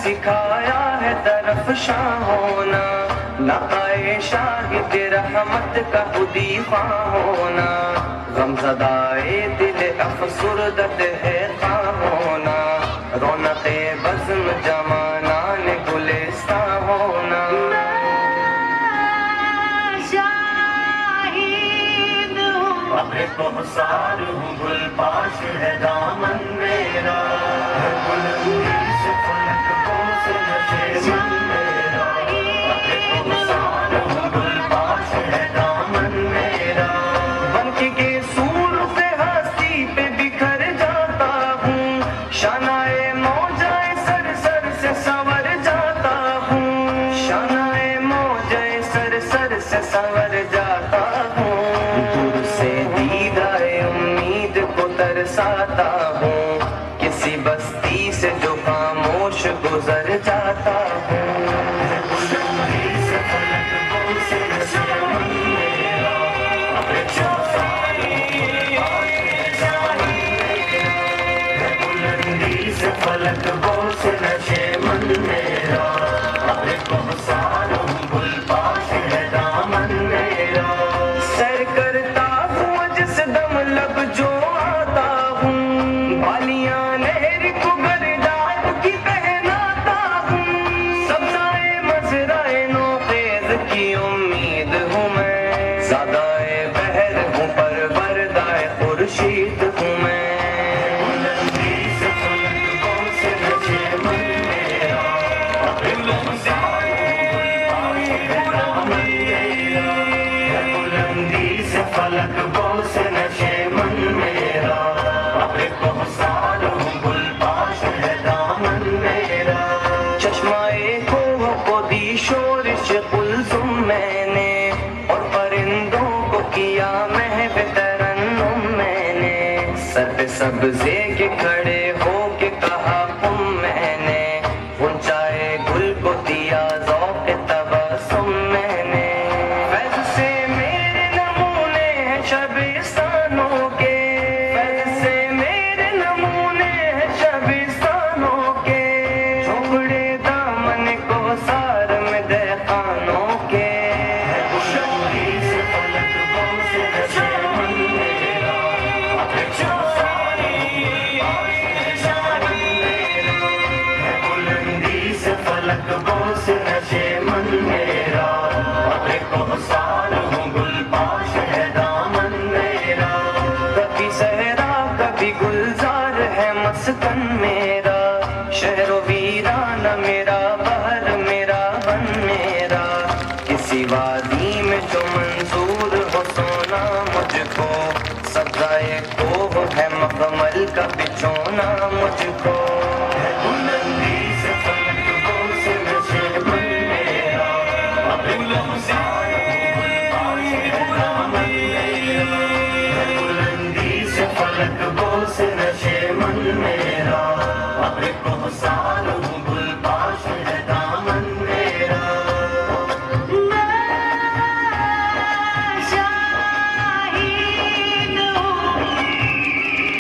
سکھایا ہے طرف شاہ ہونا، نقائے شاہد رحمت کا خودی خواہ ہونا، غم زدائے دل افسردت ہے خواہ ہونا، رونق بزم جوانان گلستاں ہونا۔ کوثر ہوں گل پاش ہے دامن میرا، بلندی سے فلک کو سے نشے من میرا، کوثر ہوں گل پاش ہے دامن میرا، بن کے سور سے ہستی پہ بکھر جاتا ہوں، شانائے موجائے سر سر سے سنور جاتا ہوں، شانائے موجائے سر سر سے سنور جاتا ہوں، دور سے امید کو ترساتا ہوں، کسی بستی سے جو خاموش گزر جاتا ہوں، بلندی سے فلک کو سے نشے من میرا، بلندی سے فلک کو سے نشے من میرا، کوثر ہوں گل پاش ہے دامن میرا، سر کرتا دم لب جو آتا ہوں، بالیاں لہر کو گردان کی پہناتا ہوں، سبزائے مزرائے نوخیز کی امید ہوں میں، زادائے بحر ہوں پروردائے خورشید ہوں میں، بلندی سے فلک کو سے نشے من میرا، بلندی سے فلک کو سے نشے من میرا، کوثر ہوں گل پاش ہے دامن میرا، چشمائے کوہ کو دی شورش قلزم میں نے، اور پرندوں کو کیا محو ترنم میں نے، سر پہ سبزے کے کھڑے ہو کے کہا قم میں نے، غنچائے گل کو دیا ذوق تبسم میں نے، فیض سے میرے نمونے ہیں شبستانوں کے، فیض سے میرے نمونے ہیں شبستانوں کے، جھوپڑے دامن کو سار میں دہقانوں کے، بلندی سے فلک کو سے نشے من میرا، بلندی سے فلک کو سے نشے من میرا، کوثر ہوں گل پاش ہے دامن میرا، کبھی صحرا کبھی گلزار ہے مسکن میرا، شہر و ویرانہ میرا بحر میرا بن میرا، کسی وادی میں جو منظور ہو سونا مجھ کو، سبزائے کوہ ہے مخمل کا بچھونا مجھ کو، بلندی سے فلک کو سے نشے من میرا،